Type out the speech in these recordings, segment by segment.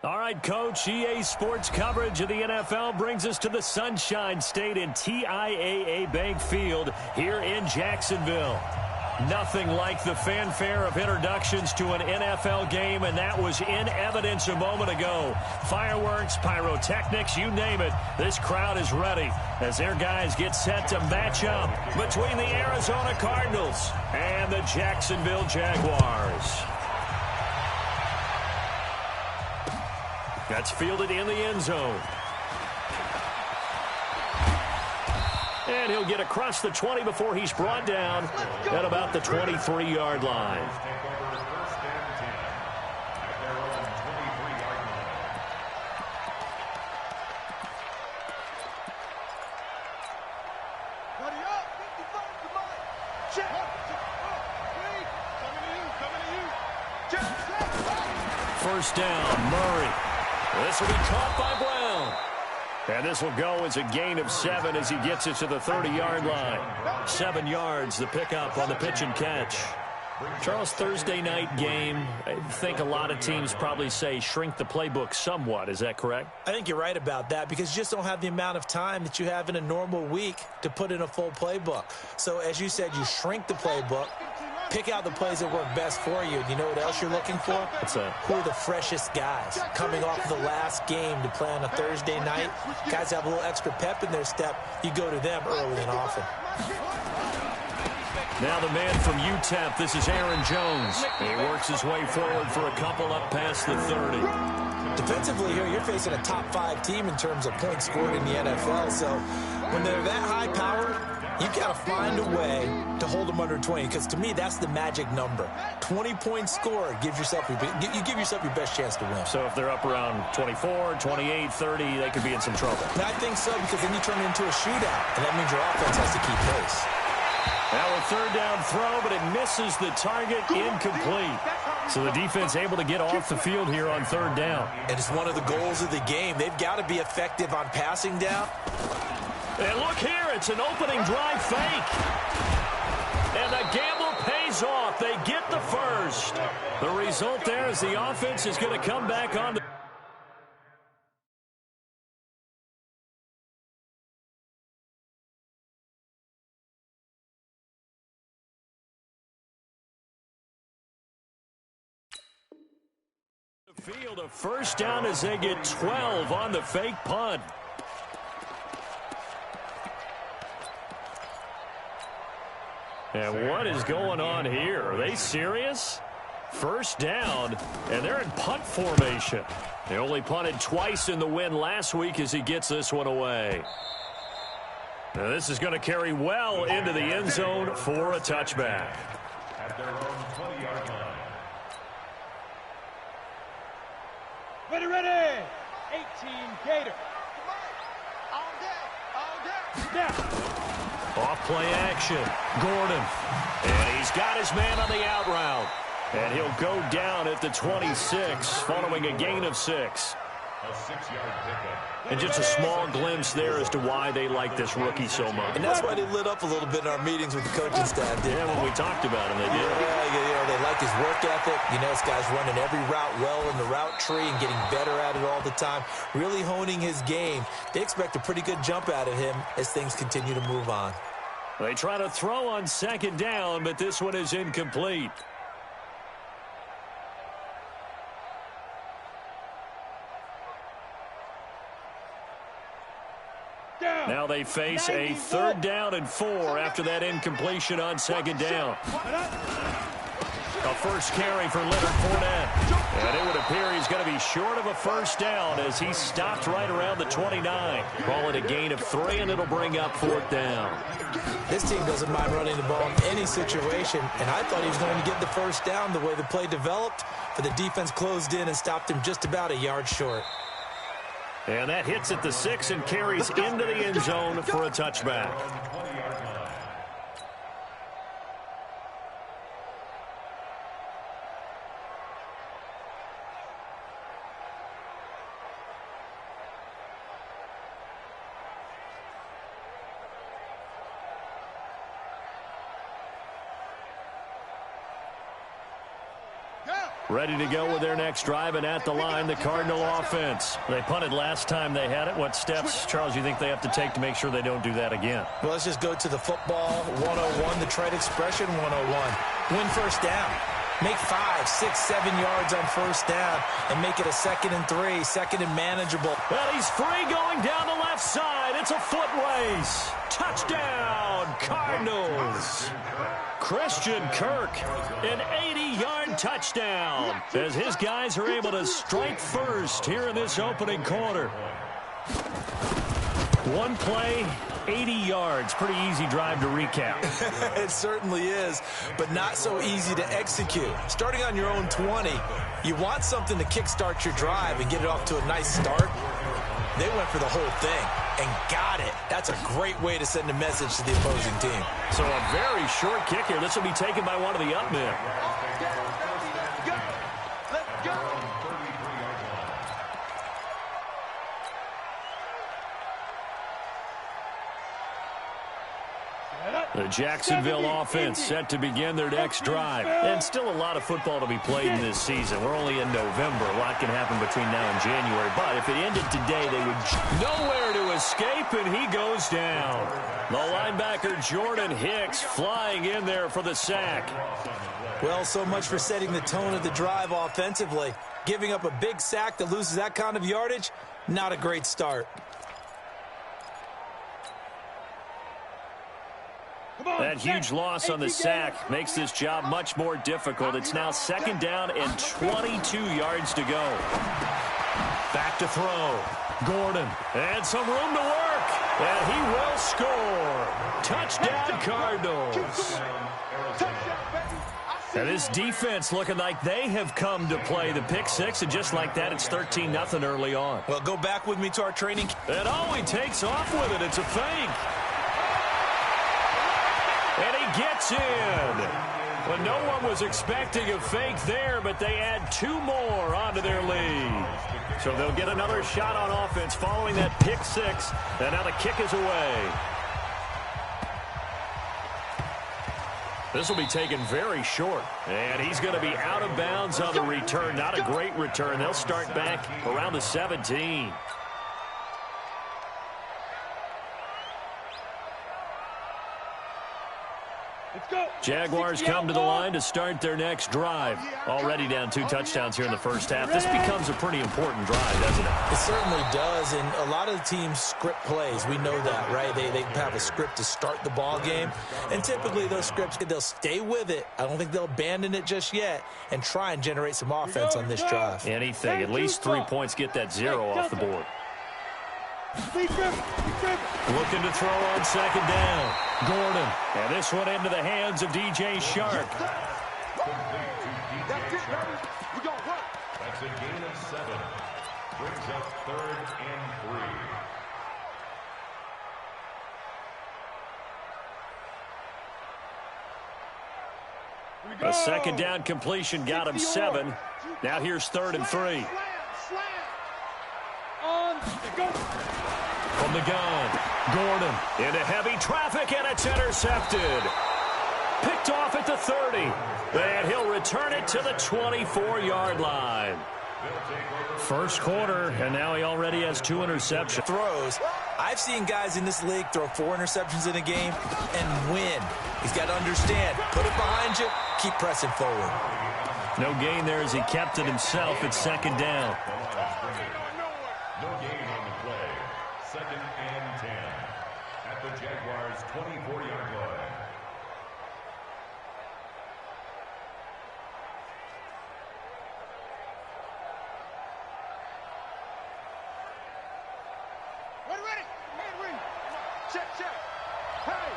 All right, Coach, EA Sports coverage of the NFL brings us to the Sunshine State in TIAA Bank Field here in Jacksonville. Nothing like the fanfare of introductions to an NFL game, and that was in evidence a moment ago. Fireworks, pyrotechnics, you name it. This crowd is ready as their guys get set to match up between the Arizona Cardinals and the Jacksonville Jaguars. That's fielded in the end zone. And he'll get across the 20 before he's brought down at about the 23-yard line. First down, Murray. This will be caught by Brown. And this will go as a gain of 7 as he gets it to the 30-yard line. 7 yards, the pickup on the pitch and catch. Charles, Thursday night game, I think a lot of teams probably say shrink the playbook somewhat. Is that correct? I think you're right about that because you just don't have the amount of time that you have in a normal week to put in a full playbook. So as you said, you shrink the playbook. Pick out the plays that work best for you. You know what else you're looking for? What's that? Who are the freshest guys coming off of the last game to play on a Thursday night? Guys have a little extra pep in their step. You go to them early and often. Now the man from UTEP, this is Aaron Jones. He works his way forward for a couple up past the 30. Defensively here, you're facing a top 5 team in terms of points scored in the NFL. So when they're that high powered, you've got to find a way to hold them under 20, because to me, that's the magic number. 20 points scored, you give yourself your best chance to win. So if they're up around 24, 28, 30, they could be in some trouble. And I think so, because then you turn it into a shootout, and that means your offense has to keep pace. Now a third down throw, but it misses the target, incomplete. So the defense able to get off the field here on third down. And it's one of the goals of the game. They've got to be effective on passing down. And look here, it's an opening drive fake. And the gamble pays off. They get the first. The result there is the offense is going to come back on the... field. A first down as they get 12 on the fake punt. And what is going on here? Are they serious? First down, and they're in punt formation. They only punted twice in the win last week as he gets this one away. Now this is going to carry well into the end zone for a touchback. At their own 20-yard line. Ready. 18 Gator. Snap. Off play action. Gordon. And he's got his man on the out route. And he'll go down at the 26 following a gain of 6. A 6-yard pickup. And just a small glimpse there as to why they like this rookie so much. And that's why they lit up a little bit in our meetings with the coaching staff. Yeah, when we talked about him, they did. Yeah, they like his work ethic. You know, this guy's running every route well in the route tree and getting better at it all the time, really honing his game. They expect a pretty good jump out of him as things continue to move on. They try to throw on second down, but this one is incomplete. Now they face a 3rd down and 4 after that incompletion on second down. A first carry for Leonard Fournette. And it would appear he's going to be short of a first down as he stopped right around the 29. Call it a gain of 3, and it'll bring up 4th down. This team doesn't mind running the ball in any situation, and I thought he was going to get the first down the way the play developed, but the defense closed in and stopped him just about a yard short. And that hits at the 6 and carries into the end zone for a touchback. Ready to go with their next drive, and at the line, the Cardinal offense. They punted last time they had it. What steps, Charles, you think they have to take to make sure they don't do that again? Well, let's just go to the football 101, the trade expression 101. Win first down. Make 5, 6, 7 yards on first down and make it a 2nd and 3, 2nd and manageable. Well, he's free going down the left side. It's a foot race. Touchdown, Cardinals. Christian Kirk, an 80-yard touchdown as his guys are able to strike first here in this opening quarter. One play, 80 yards. Pretty easy drive to recap. It certainly is, but not so easy to execute. Starting on your own 20, you want something to kickstart your drive and get it off to a nice start. They went for the whole thing and got it. That's a great way to send a message to the opposing team. So a very short kick here. This will be taken by one of the up men. The Jacksonville offense set to begin their next drive. And still a lot of football to be played in this season. We're only in November. A lot can happen between now and January. But if it ended today, they would nowhere to escape, and he goes down. The linebacker Jordan Hicks flying in there for the sack. Well, so much for setting the tone of the drive offensively. Giving up a big sack that loses that kind of yardage, not a great start. That huge loss on the sack makes this job much more difficult. It's now 2nd down and 22 yards to go. Back to throw. Gordon. And some room to work. And he will score. Touchdown, Cardinals. And this defense looking like they have come to play the pick six. And just like that, it's 13-0 early on. Well, go back with me to our training. And oh, he takes off with it. It's a fake. And he gets in. Well, no one was expecting a fake there, but they add 2 more onto their lead. So they'll get another shot on offense following that pick six. And now the kick is away. This will be taken very short. And he's going to be out of bounds on the return. Not a great return. They'll start back around the 17. Jaguars come to the line to start their next drive. Already down 2 touchdowns here in the first half. This becomes a pretty important drive, doesn't it? It certainly does, and a lot of the teams script plays. We know that, right? They have a script to start the ball game, and typically those scripts, they'll stay with it. I don't think they'll abandon it just yet and try and generate some offense on this drive. Anything. At least 3 points, get that 0 off the board. Looking to throw on 2nd down. Gordon. And this one into the hands of DJ Shark. That's a gain of 7. Brings up 3rd and 3. A 2nd down completion got him 7. Now here's 3rd and 3. From the gun, Gordon into heavy traffic, and it's intercepted. Picked off at the 30. And he'll return it to the 24-yard line. First quarter, and now he already has 2 interceptions. Throws. I've seen guys in this league throw 4 interceptions in a game and win. He's got to understand, put it behind you, keep pressing forward. No gain there as he kept it himself at 2nd down. No gain on the play. 2nd and 10 at the Jaguars' 24-yard line. Ready. Check. Hey.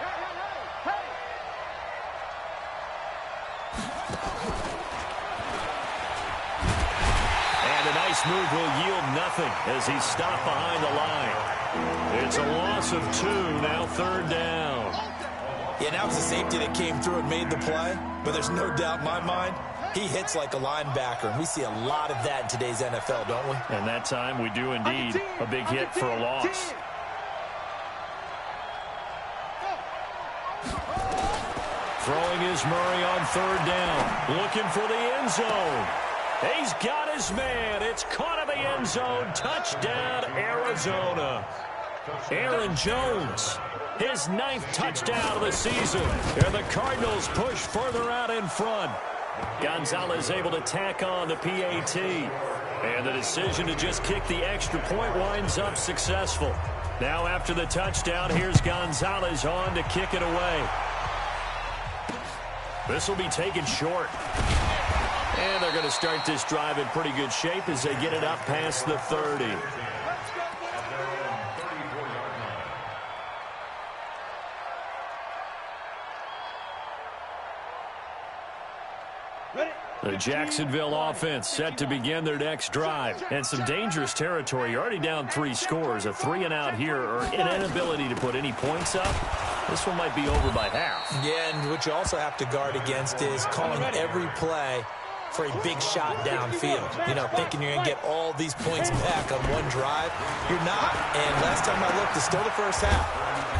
And a nice move will yield nothing as he's stopped behind the line. It's a loss of 2, now 3rd down. Yeah, that was a safety that came through and made the play, but there's no doubt in my mind, he hits like a linebacker, and we see a lot of that in today's NFL, don't we? And that time we do indeed. A big hit for a loss. Throwing is Murray on 3rd down. Looking for the end zone. He's got his man. It's caught in the end zone. Touchdown, Arizona. Aaron Jones, his 9th touchdown of the season. And the Cardinals push further out in front. Gonzalez able to tack on the PAT. And the decision to just kick the extra point winds up successful. Now after the touchdown, here's Gonzalez on to kick it away. This will be taken short. And they're going to start this drive in pretty good shape as they get it up past the 30. The Jacksonville offense set to begin their next drive. And some dangerous territory. You're already down 3 scores. A 3-and-out here or an inability to put any points up. This one might be over by half. Yeah, and what you also have to guard against is calling every play for a big shot downfield. You know, thinking you're going to get all these points back on one drive. You're not. And last time I looked, it's still the first half.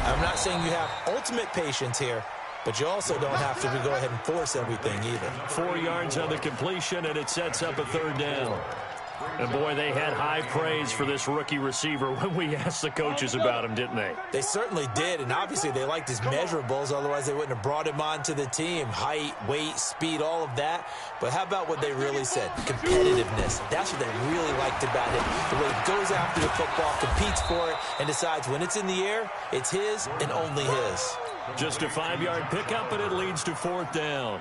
I'm not saying you have ultimate patience here, but you also don't have to go ahead and force everything either. 4 yards on the completion, and it sets up a 3rd down. And, boy, they had high praise for this rookie receiver when we asked the coaches about him, didn't they? They certainly did, and obviously they liked his measurables. Otherwise, they wouldn't have brought him onto the team. Height, weight, speed, all of that. But how about what they really said? Competitiveness. That's what they really liked about him. The way he goes after the football, competes for it, and decides when it's in the air, it's his and only his. Just a 5-yard pickup, and it leads to 4th down.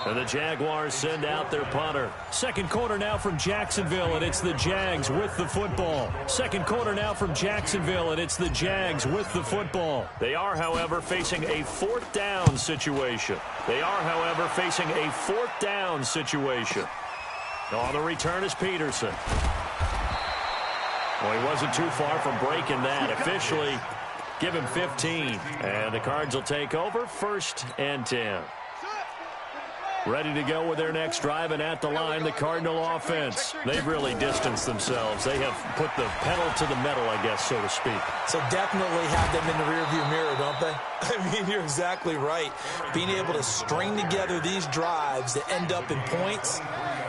And the Jaguars send out their punter. Second quarter now from Jacksonville, and it's the Jags with the football. Second quarter now from Jacksonville, and it's the Jags with the football. They are, however, facing a 4th down situation. On the return is Peterson. Well, he wasn't too far from breaking that. Officially, give him 15. And the Cards will take over 1st and 10. Ready to go with their next drive, and at the line, the Cardinal offense. They've really distanced themselves. They have put the pedal to the metal, I guess, so to speak. So definitely have them in the rearview mirror, don't they? I mean, you're exactly right. Being able to string together these drives that end up in points,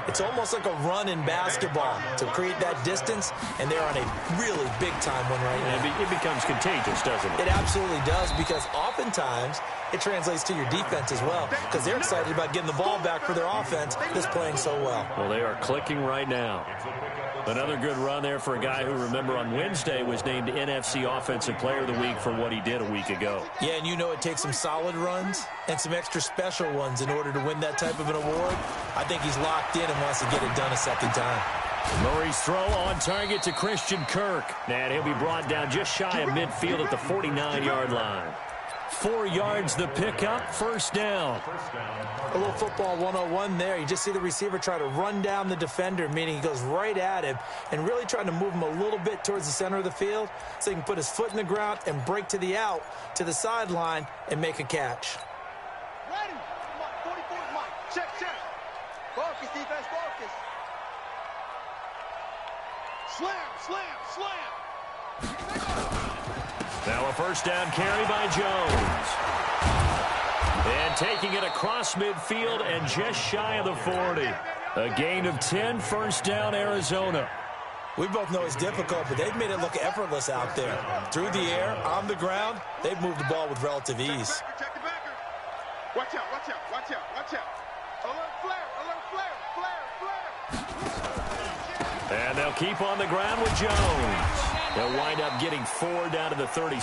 it's almost like a run in basketball to create that distance, and they're on a really big-time one right now. It becomes contagious, doesn't it? It absolutely does, because oftentimes it translates to your defense as well, because they're excited about getting the ball back for their offense that's playing so well. Well, they are clicking right now. Another good run there for a guy who, remember, on Wednesday was named NFC Offensive Player of the Week for what he did a week ago. Yeah, and you know it takes some solid runs and some extra special ones in order to win that type of an award. I think he's locked in and wants to get it done a second time. Murray's throw on target to Christian Kirk. And he'll be brought down just shy of midfield at the 49-yard line. 4 yards the pickup, 1st down. A little football 101 there. You just see the receiver try to run down the defender, meaning he goes right at him and really trying to move him a little bit towards the center of the field so he can put his foot in the ground and break to the out, to the sideline, and make a catch. Ready? Come on, 44, come on. Check. Focus, defense, focus. Slam. Now a 1st down carry by Jones. And taking it across midfield and just shy of the 40. A gain of 10, 1st down, Arizona. We both know it's difficult, but they've made it look effortless out there. Through the air, on the ground, they've moved the ball with relative ease. Protect the backer. Watch out. Alert, flare. And they'll keep on the ground with Jones. They'll wind up getting 4 down to the 30.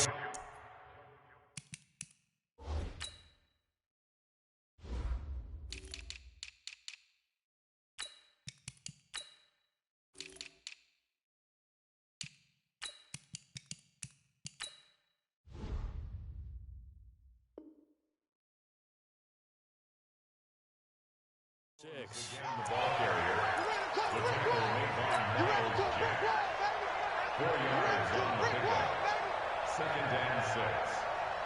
Six. The ball carrier. The tackle made by Miles Jack. 4 yards on the pickup. 2nd and 6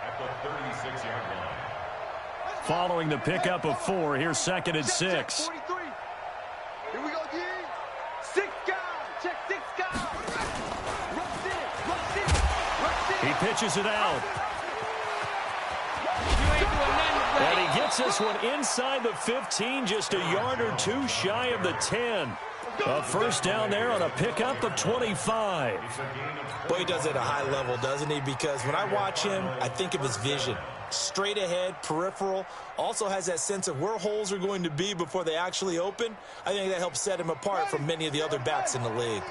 at the 36-yard line. Following the pickup of 4, here's 2nd and 6. 43. Here we go, D. 6 guys. Check 6 guys. Rush in. He pitches it out. You ain't doing nothing. And he gets this one inside the 15, just a yard or two shy of the 10. A first down there on a pickup of 25. Boy, he does it at a high level, doesn't he? Because when I watch him, I think of his vision. Straight ahead, peripheral, also has that sense of where holes are going to be before they actually open. I think that helps set him apart from many of the other backs in the league.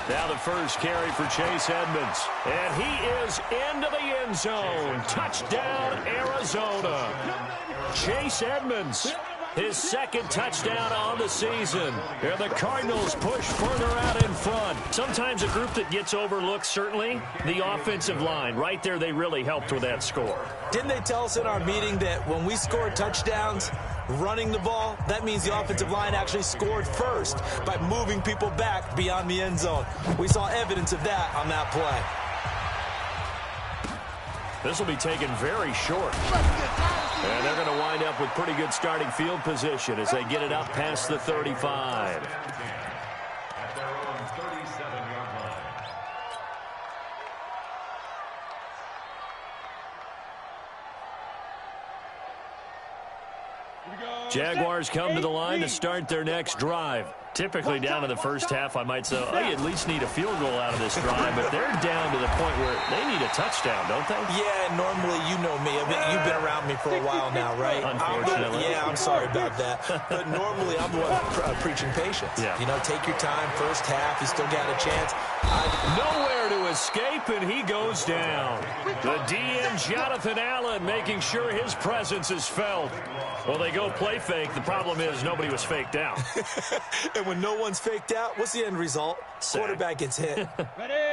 Now the first carry for Chase Edmonds. And he is into the end zone. Touchdown, Arizona. Chase Edmonds, his second touchdown on the season. And the Cardinals push further out in front. Sometimes a group that gets overlooked, certainly, the offensive line. Right there, they really helped with that score. Didn't they tell us in our meeting that when we score touchdowns running the ball, that means the offensive line actually scored first by moving people back beyond the end zone? We saw evidence of that on that play. This will be taken very short. And they're going to wind up with pretty good starting field position as they get it up past the 35. At their own 37-yard line. Jaguars come to the line to start their next drive. Typically down in the first half, I might say, oh, you at least need a field goal out of this drive, but they're down to the point where they need a touchdown, don't they? Yeah, normally, you know me. You've been around me for a while now, right? Unfortunately. I'm sorry about that. But normally, I'm the one preaching patience. Yeah. You know, take your time. First half, you still got a chance. Nowhere to escape, and he goes down. The DN, Jonathan Allen, making sure his presence is felt. Well, they go play fake. The problem is nobody was faked out. And when no one's faked out, what's the end result? Sack. Quarterback gets hit.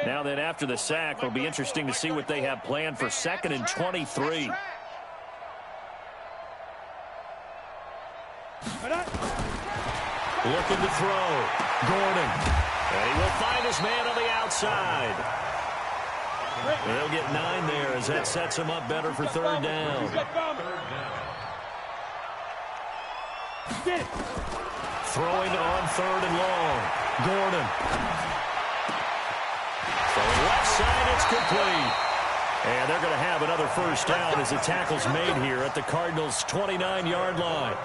Now then, after the sack, it'll be interesting to see what they have planned for 2nd and 23. Looking to throw. Gordon. And he will find his man on the outside. They'll get 9 there as that sets him up better for 3rd down. Throwing on 3rd and long. Gordon. Throwing left side, it's complete. And they're going to have another first down as the tackle's made here at the Cardinals' 29-yard line.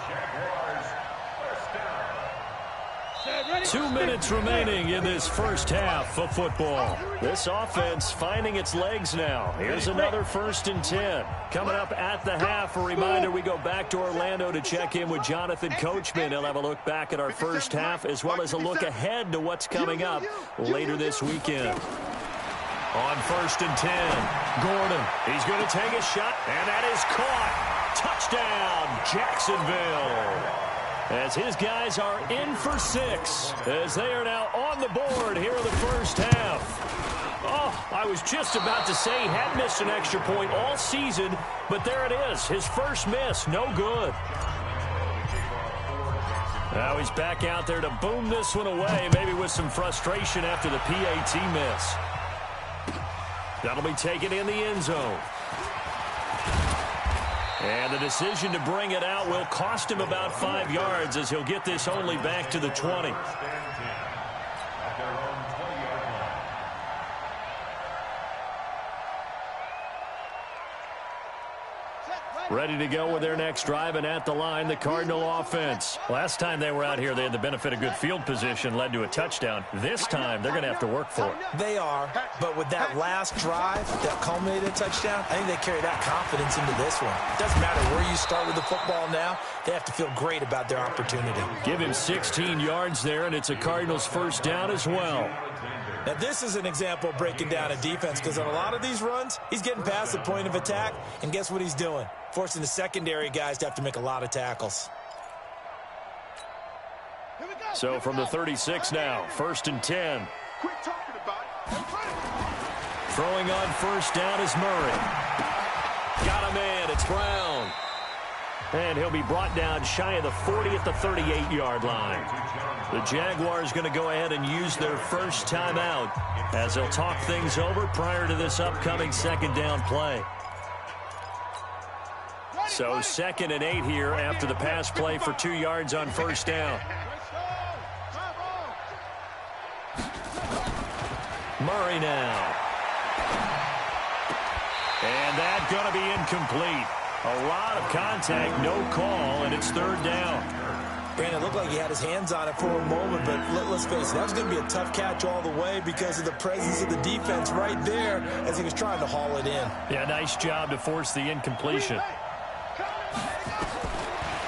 2 minutes remaining in this first half of football. This offense finding its legs now. Here's another 1st and 10. Coming up at the half, a reminder, we go back to Orlando to check in with Jonathan Coachman. He'll have a look back at our first half as well as a look ahead to what's coming up later this weekend. On 1st and 10, Gordon. He's going to take a shot, and that is caught. Touchdown, Jacksonville. As his guys are in for 6, as they are now on the board here in the first half. Oh, I was just about to say he had missed an extra point all season, but there it is, his first miss, no good. Now he's back out there to boom this one away, maybe with some frustration after the PAT miss. That'll be taken in the end zone. And the decision to bring it out will cost him about 5 yards as he'll get this only back to the 20. Ready to go with their next drive, and at the line, the Cardinal offense. Last time they were out here, they had the benefit of good field position, led to a touchdown. This time, they're going to have to work for it. They are, but with that last drive that culminated in a touchdown, I think they carry that confidence into this one. It doesn't matter where you start with the football now. They have to feel great about their opportunity. Give him 16 yards there, and it's a Cardinals first down as well. Now, this is an example of breaking down a defense because on a lot of these runs, he's getting past the point of attack, and guess what he's doing? Forcing the secondary guys to have to make a lot of tackles. So from the 36 now, 1st and 10. Quit talking about it. Throwing on first down is Murray. Got a man, it's Brown. And he'll be brought down shy of the 40 at the 38-yard line. The Jaguars going to go ahead and use their first timeout as they'll talk things over prior to this upcoming 2nd down play. So 2nd and 8 here after the pass play for 2 yards on first down. Murray now. And that's going to be incomplete. A lot of contact, no call, and it's third down. Brandon, it looked like he had his hands on it for a moment, but let's face it, that was going to be a tough catch all the way because of the presence of the defense right there as he was trying to haul it in. Yeah, nice job to force the incompletion.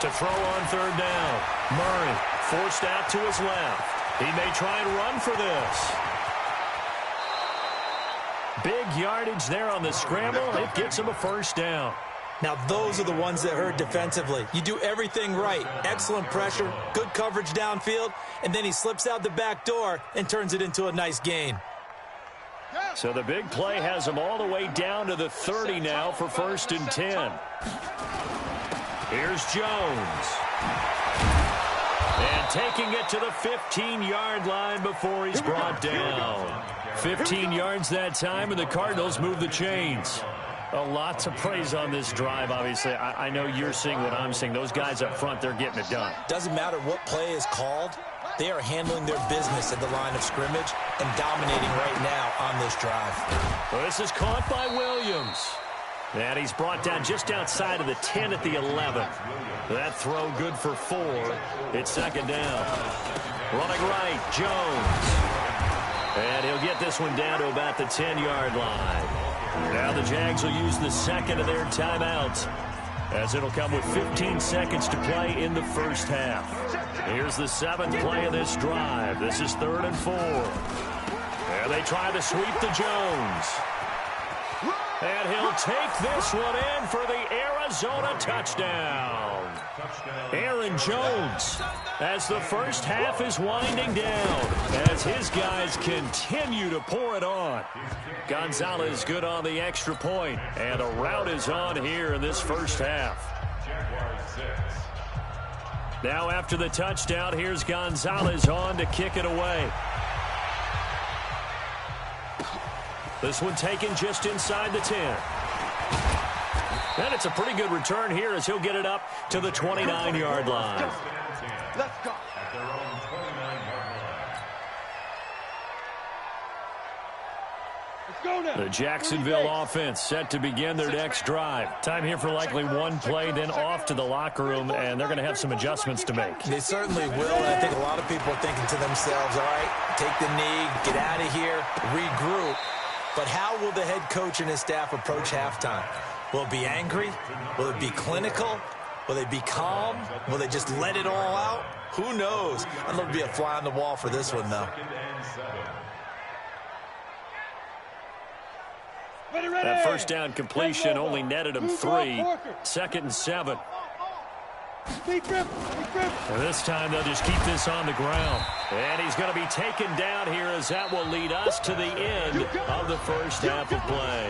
To throw on third down. Murray forced out to his left. He may try and run for this. Big yardage there on the scramble. It gets him a first down. Now, those are the ones that hurt defensively. You do everything right. Excellent pressure, good coverage downfield, and then he slips out the back door and turns it into a nice gain. So the big play has him all the way down to the 30 now for 1st and 10. Here's Jones. And taking it to the 15-yard line before he's brought down. 15 yards that time, and the Cardinals move the chains. A lot to praise on this drive, obviously. I know you're seeing what I'm seeing. Those guys up front, they're getting it done. Doesn't matter what play is called. They are handling their business at the line of scrimmage and dominating right now on this drive. Well, this is caught by Williams. And he's brought down just outside of the 10 at the 11. That throw good for 4. It's second down. Running right, Jones. And he'll get this one down to about the 10-yard line. Now the Jags will use the second of their timeouts, as it'll come with 15 seconds to play in the first half. Here's the 7th play of this drive. This is 3rd and 4. And they try to sweep to Jones. And he'll take this one in for the Arizona touchdown. Aaron Jones, as the first half is winding down, as his guys continue to pour it on. Gonzalez good on the extra point, and a rout is on here in this first half. Now after the touchdown, here's Gonzalez on to kick it away. This one taken just inside the 10. And it's a pretty good return here as he'll get it up to the 29-yard line. Let's go. At their own 29-yard line. Let's go now. The Jacksonville offense set to begin their next drive. Time here for likely one play, then off to the locker room, and they're going to have some adjustments to make. They certainly will, and I think a lot of people are thinking to themselves, all right, take the knee, get out of here, regroup. But how will the head coach and his staff approach halftime? Will it be angry? Will it be clinical? Will they be calm? Will they just let it all out? Who knows? I'd love to be a fly on the wall for this one, though. That first down completion only netted him 3. 2nd and 7. And this time they'll just keep this on the ground. And he's going to be taken down here as that will lead us to the end of the first half of play.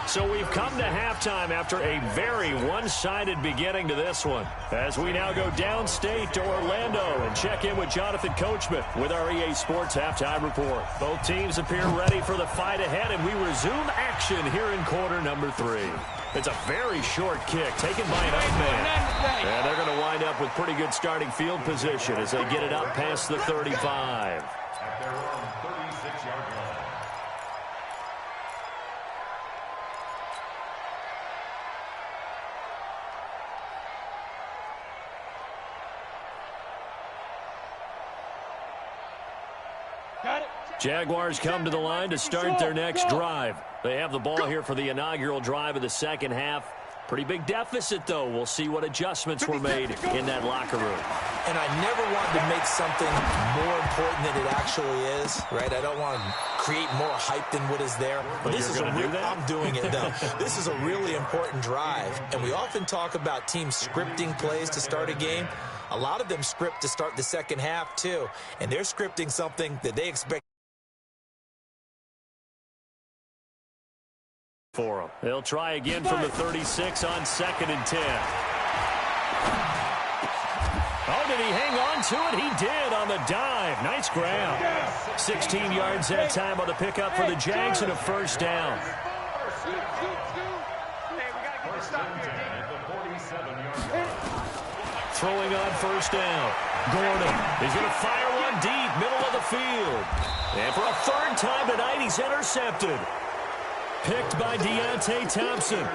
So we've come to halftime after a very one-sided beginning to this one, as we now go downstate to Orlando and check in with Jonathan Coachman with our EA Sports Halftime Report. Both teams appear ready for the fight ahead, and we resume action here in quarter number 3. It's a very short kick taken by an up man. And they're going to wind up with pretty good starting field position as they get it up past the 35. At their own 36-yard line. Jaguars come to the line to start their next drive. They have the ball here for the inaugural drive of the second half. Pretty big deficit, though. We'll see what adjustments were made in that locker room. And I never want to make something more important than it actually is, right? I don't want to create more hype than what is there. But this is I'm doing it, though. This is a really important drive. And we often talk about teams scripting plays to start a game. A lot of them script to start the second half, too. And they're scripting something that they expect for him. They'll try again from the 36 on 2nd and 10. Oh, did he hang on to it? He did on the dive. Nice grab. 16 yards that time on the pickup for the Jags and a first down. Throwing on first down. Gordon is going to fire one going deep, middle of the field. And for a third time tonight, he's intercepted. Picked by Deontay Thompson.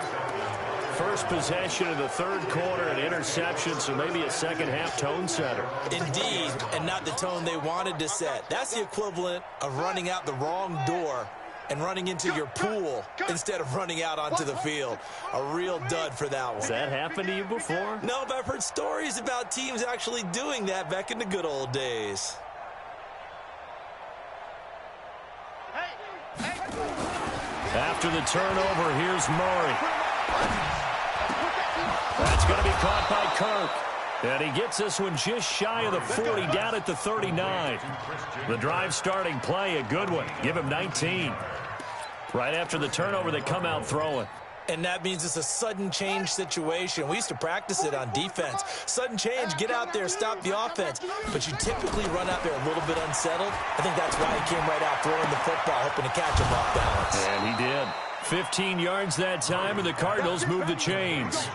First possession of the third quarter, an interception, so maybe a second-half tone setter. Indeed, and not the tone they wanted to set. That's the equivalent of running out the wrong door and running into your pool instead of running out onto the field. A real dud for that one. Has that happened to you before? No, but I've heard stories about teams actually doing that back in the good old days. After the turnover, here's Murray. That's going to be caught by Kirk. And he gets this one just shy of the 40, down at the 39. The drive starting play, a good one. Give him 19. Right after the turnover, they come out throwing. And that means it's a sudden change situation. We used to practice it on defense. Sudden change, get out there, stop the offense. But you typically run out there a little bit unsettled. I think that's why he came right out throwing the football, hoping to catch him off balance. And he did. 15 yards that time, and the Cardinals move the chains.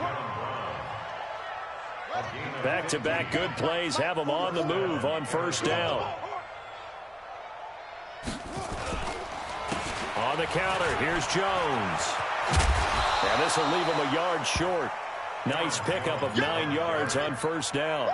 Back-to-back good plays have them on the move on first down. On the counter, here's Jones. And this will leave him a yard short. Nice pickup of 9 yards on first down.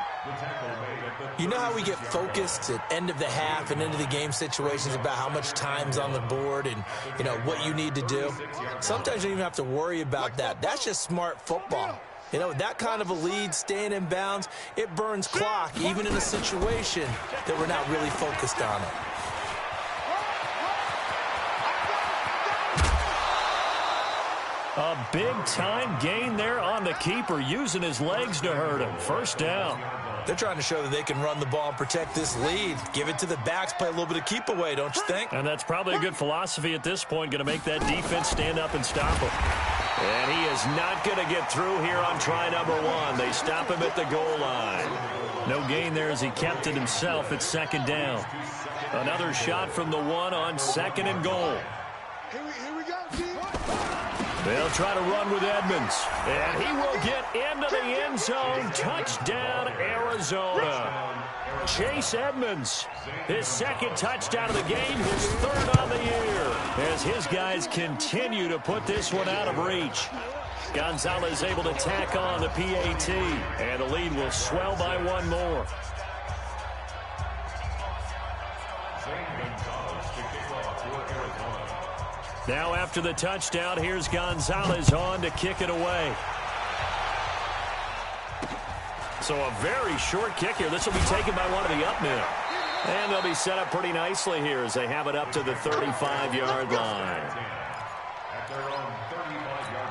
You know how we get focused at end of the half and into the game situations about how much time's on the board and, you know, what you need to do? Sometimes you don't even have to worry about that. That's just smart football. You know, that kind of a lead, staying in bounds, it burns clock, even in a situation that we're not really focused on it. A big-time gain there on the keeper, using his legs to hurt him. First down. They're trying to show that they can run the ball and protect this lead. Give it to the backs, play a little bit of keep away, don't you think? And that's probably a good philosophy at this point, going to make that defense stand up and stop him. And he is not going to get through here on try number one. They stop him at the goal line. No gain there as he kept it himself at second down. Another shot from the one on second and goal. Here we go, G. They'll try to run with Edmonds. And he will get into the end zone. Touchdown, Arizona. Chase Edmonds, his second touchdown of the game, his third on the year, as his guys continue to put this one out of reach. Gonzalez able to tack on the PAT, and the lead will swell by one more. Now after the touchdown, here's Gonzalez on to kick it away. So a very short kick here. This will be taken by one of the up men. And they'll be set up pretty nicely here as they have it up to the 35-yard line. At their own 35-yard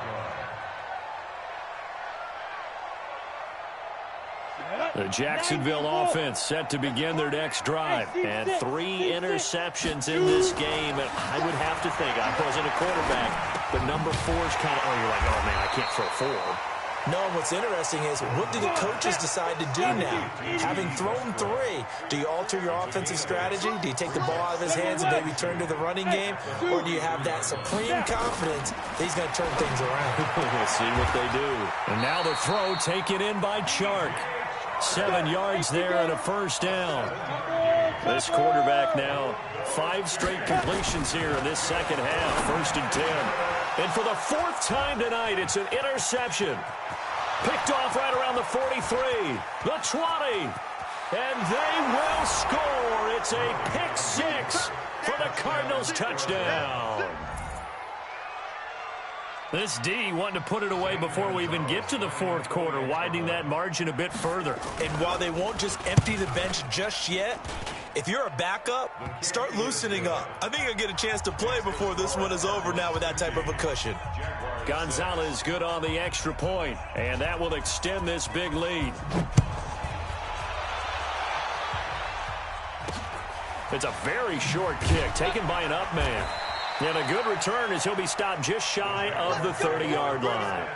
line. The Jacksonville offense set to begin their next drive. And 3 interceptions in this game. And I would have to think, I wasn't a quarterback, but number 4 is kind of, you're like, oh, man, I can't throw 4. No, and what's interesting is, what do the coaches decide to do now? Having thrown 3, do you alter your offensive strategy? Do you take the ball out of his hands and maybe turn to the running game? Or do you have that supreme confidence that he's going to turn things around? We'll see what they do. And now the throw taken in by Chark. 7 yards there and a first down. This quarterback now 5 straight completions here in this second half. First and 10. And for the 4th time tonight, it's an interception. Picked off right around the 43, the 20, and they will score. It's a pick 6 for the Cardinals touchdown. This D wanting to put it away before we even get to the 4th quarter, widening that margin a bit further. And while they won't just empty the bench just yet, if you're a backup, start loosening up. I think you'll get a chance to play before this one is over now with that type of a cushion. Gonzalez good on the extra point, and that will extend this big lead. It's a very short kick taken by an up man. And a good return as he'll be stopped just shy of the 30-yard line.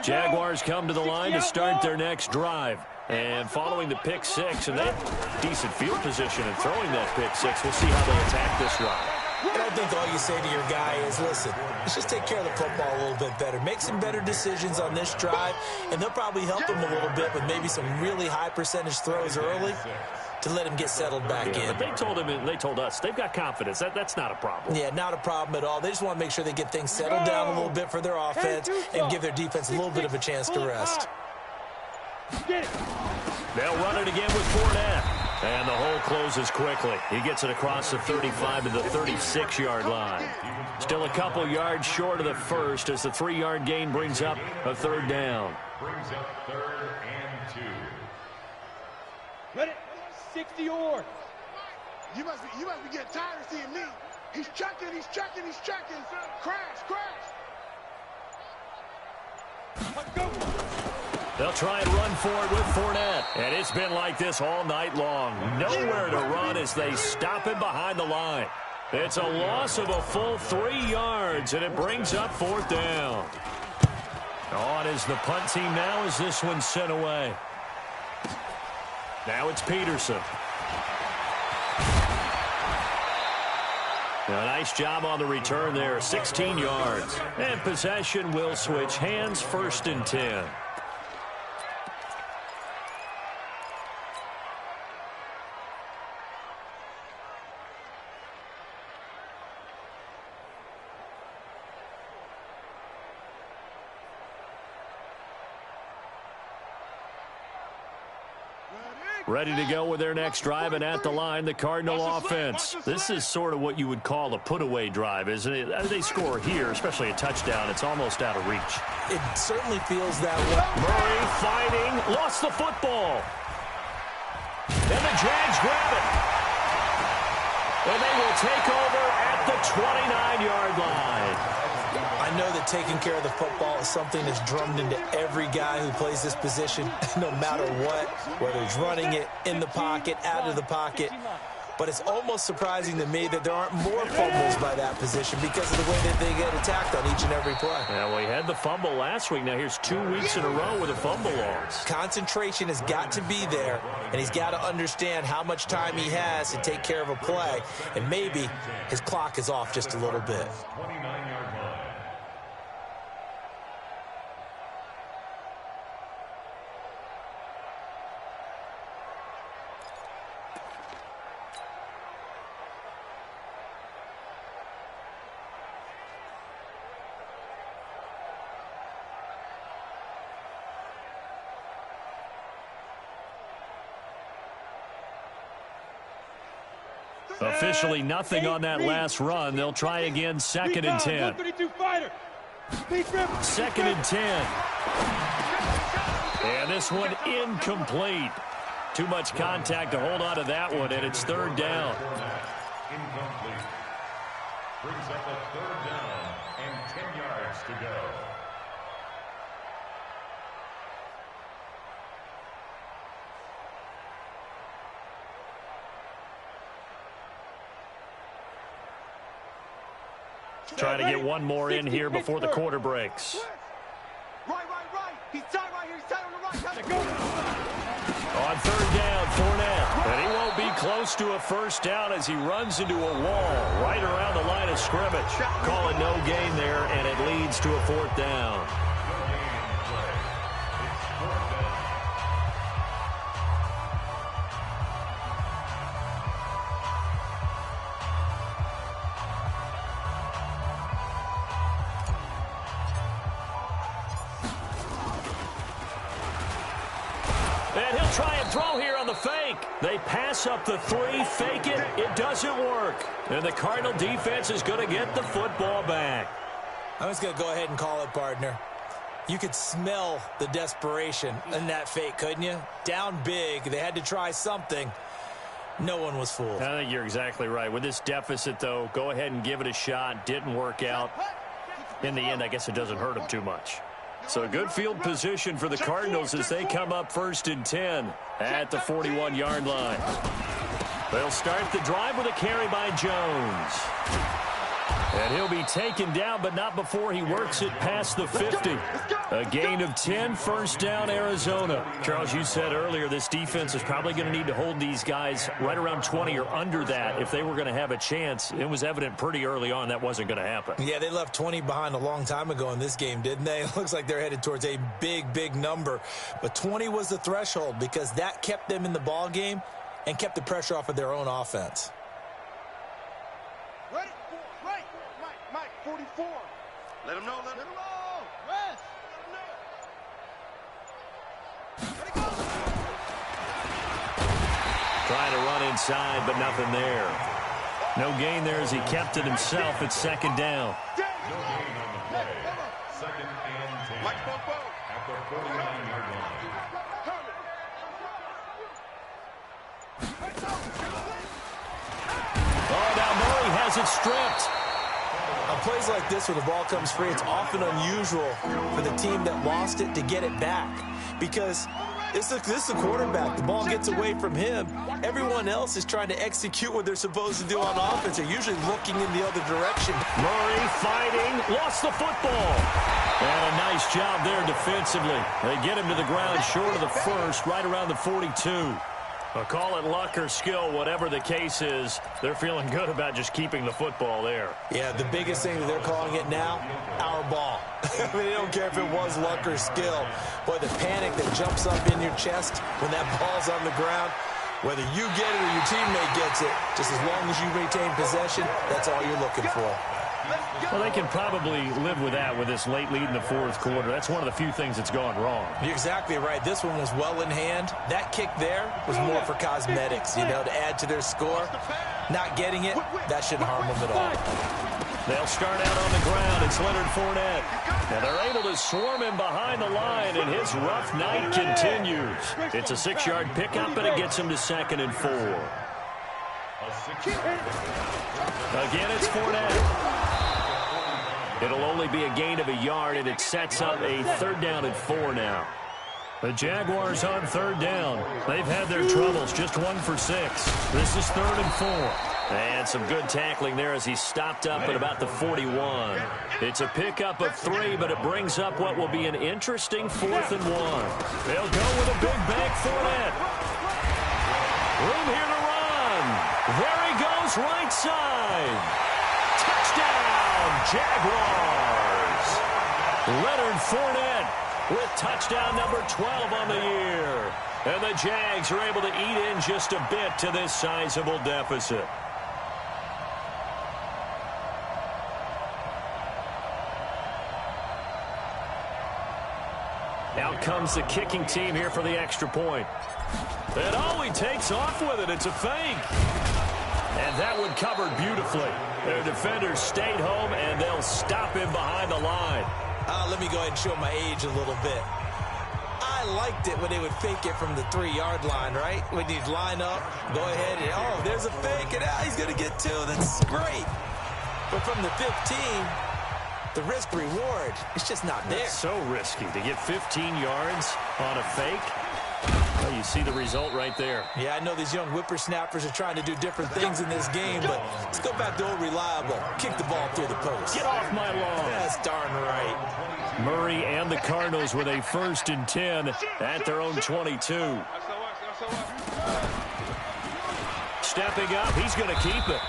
Jaguars come to the line to start their next drive. And following the pick 6 and that decent field position and throwing that pick 6, we'll see how they attack this drive. And I think all you say to your guy is, listen, let's just take care of the football a little bit better. Make some better decisions on this drive, and they'll probably help him a little bit with maybe some really high percentage throws early to let him get settled back in. But they told us they've got confidence. That's not a problem. Yeah, not a problem at all. They just want to make sure they get things settled down a little bit for their offense and give their defense a little bit of a chance to rest. They'll run it again with Fournette. And the hole closes quickly. He gets it across the 35 to the 36-yard line. Still a couple yards short of the first as the 3-yard gain brings up a third down. Brings up 3rd and 2. Ready? 60 or. You must be getting tired of seeing me. He's checking. Crash. Let's go. They'll try and run for it with Fournette. And it's been like this all night long. Nowhere to run as they stop him behind the line. It's a loss of a full 3 yards, and it brings up 4th down. On is the punt team now as this one's sent away. Now it's Peterson. A nice job on the return there, 16 yards. And possession will switch hands, 1st and 10. Ready to go with their next drive, and at the line, the Cardinal offense. This is sort of what you would call a put-away drive, isn't it? As they score here, especially a touchdown, it's almost out of reach. It certainly feels that way. Murray fighting, lost the football. And the Jags grab it. And they will take over at the 29-yard line. I know that taking care of the football is something that's drummed into every guy who plays this position, no matter what, whether he's running it, in the pocket, out of the pocket. But it's almost surprising to me that there aren't more fumbles by that position because of the way that they get attacked on each and every play. Yeah, well, he had the fumble last week. Now here's 2 weeks in a row with a fumble loss. Concentration has got to be there, and he's got to understand how much time he has to take care of a play, and maybe his clock is off just a little bit. 29-yard line. Officially nothing on that last run. They'll try again, 2nd and 10. 2nd and 10. And this one incomplete. Too much contact to hold on to that one, and it's 3rd down. Incomplete. Brings up a 3rd down and 10 yards to go. Trying to get one more in here before the quarter breaks. Right. He's tight right here. He's tight on the right. Go. On 3rd down, Fournette. And he won't be close to a 1st down as he runs into a wall right around the line of scrimmage. Call it no gain there, and it leads to a 4th down. And he'll try and throw here on the fake. They pass up the 3, fake it. It doesn't work. And the Cardinal defense is going to get the football back. I'm just going to go ahead and call it, partner. You could smell the desperation in that fake, couldn't you? Down big. They had to try something. No one was fooled. I think you're exactly right. With this deficit, though, go ahead and give it a shot. Didn't work out. In the end, I guess it doesn't hurt them too much. So good field position for the Cardinals as they come up 1st and 10 at the 41-yard line. They'll start the drive with a carry by Jones. And he'll be taken down, but not before he works it past the 50. A gain of 10, first down, Arizona. Charles, you said earlier this defense is probably going to need to hold these guys right around 20 or under that if they were going to have a chance. It was evident pretty early on that wasn't going to happen. Yeah, they left 20 behind a long time ago in this game, didn't they? It looks like they're headed towards a big, big number. But 20 was the threshold because that kept them in the ball game and kept the pressure off of their own offense. Ready? Right. Mike, 44. Let him know. Rest. Let him know. Trying to run inside, but nothing there. No gain there as he kept it himself at second down. No gain on the play. Second and 10. At the 49-yard line. Oh, now Murray has it stripped. On plays like this where the ball comes free, it's often unusual for the team that lost it to get it back because this is the quarterback. The ball gets away from him. Everyone else is trying to execute what they're supposed to do on offense. They're usually looking in the other direction. Murray fighting, lost the football. And a nice job there defensively. They get him to the ground short of the first, right around the 42. I'll call it luck or skill, whatever the case is. They're feeling good about just keeping the football there. Yeah, the biggest thing that they're calling it now, our ball. I mean, they don't care if it was luck or skill. Boy, the panic that jumps up in your chest when that ball's on the ground, whether you get it or your teammate gets it, just as long as you retain possession, that's all you're looking for. Well, they can probably live with that with this late lead in the fourth quarter. That's one of the few things that's gone wrong. You're exactly right. This one was well in hand. That kick there was more for cosmetics, to add to their score. Not getting it, that shouldn't harm them at all. They'll start out on the ground. It's Leonard Fournette. And they're able to swarm him behind the line, and his rough night continues. It's a 6-yard pickup, and it gets him to 2nd and 4. Again, it's Fournette. It'll only be a gain of a yard, and it sets up a 3rd down and 4 now. The Jaguars on 3rd down. They've had their troubles, just 1 for 6. This is 3rd and 4. And some good tackling there as he stopped up at about the 41. It's a pickup of 3, but it brings up what will be an interesting 4th and 1. They'll go with a big bank Fournette. Room here to run. There he goes, right side. Touchdown, Jaguars. Leonard Fournette with touchdown number 12 on the year. And the Jags are able to eat in just a bit to this sizable deficit. Out comes the kicking team here for the extra point. And oh, he takes off with it. It's a fake. And that one covered beautifully. Their defenders stayed home, and they'll stop him behind the line. Let me go ahead and show my age a little bit. I liked it when they would fake it from the 3-yard line, right? When you'd line up, go ahead, and oh, there's a fake, and he's going to get 2. That's great. But from the 15, the risk-reward, it's just not there. It's so risky to get 15 yards on a fake. Well, you see the result right there. Yeah, I know these young whippersnappers are trying to do different things in this game, but let's go back to old reliable. Kick the ball through the post. Get off my lawn. That's darn right. Murray and the Cardinals with a 1st and 10 at their own 22. Stepping up, he's going to keep it.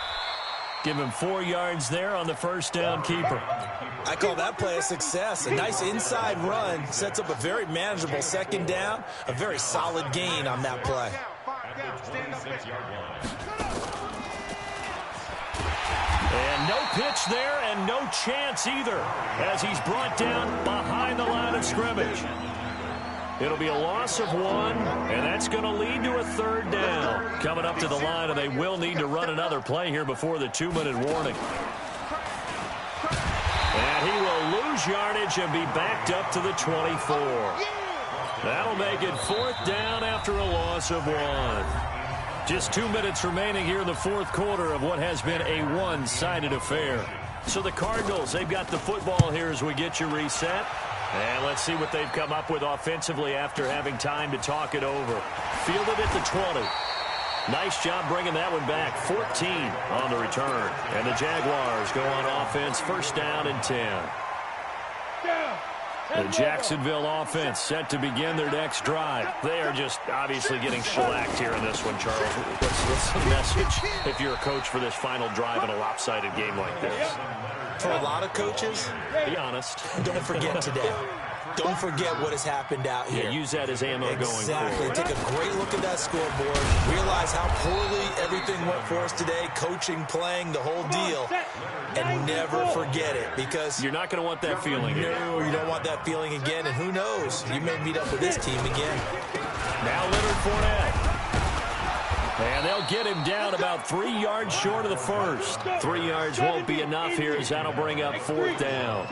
Give him 4 yards there on the 1st down keeper. I call that play a success. A nice inside run sets up a very manageable 2nd down. A very solid gain on that play. And no pitch there and no chance either as he's brought down behind the line of scrimmage. It'll be a loss of 1, and that's going to lead to a 3rd down. Coming up to the line, and they will need to run another play here before the 2-minute warning. And he will lose yardage and be backed up to the 24. That'll make it 4th down after a loss of 1. Just 2 minutes remaining here in the 4th quarter of what has been a one-sided affair. So the Cardinals, they've got the football here as we get you reset. And let's see what they've come up with offensively after having time to talk it over. Fielded at the 20. Nice job bringing that one back. 14 on the return. And the Jaguars go on offense, first down and 10. The Jacksonville offense set to begin their next drive. They are just obviously getting shellacked here in this one, Charles. What's the message if you're a coach for this final drive in a lopsided game like this? For a lot of coaches, be honest. Don't forget today. Don't forget what has happened out here. Yeah, use that as ammo going forward. Exactly. Take a great look at that scoreboard. Realize how poorly everything went for us today. Coaching, playing, the whole deal. And never forget it, because you're not going to want that feeling again. No, you don't want that feeling again. And who knows? You may meet up with this team again. Now Leonard Fournette. And they'll get him down about 3 yards short of the first. 3 yards won't be enough here, as that'll bring up fourth down.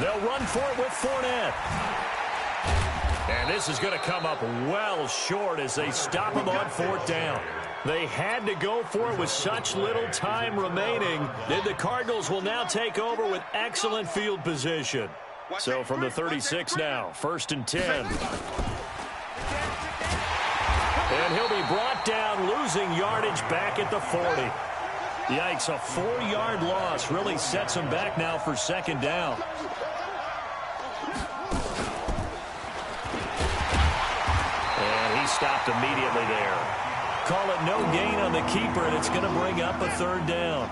They'll run for it with Fournette. And this is going to come up well short as they stop him on fourth down. They had to go for it with such little time remaining. Then the Cardinals will now take over with excellent field position. So from the 36 now, first and 10. And he'll be brought down, losing yardage back at the 40. Yikes, a 4-yard loss really sets him back now for second down. And he stopped immediately there. Call it no gain on the keeper, and it's going to bring up a third down.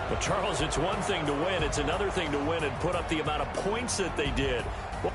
Well, Charles, it's one thing to win. It's another thing to win and put up the amount of points that they did. Well,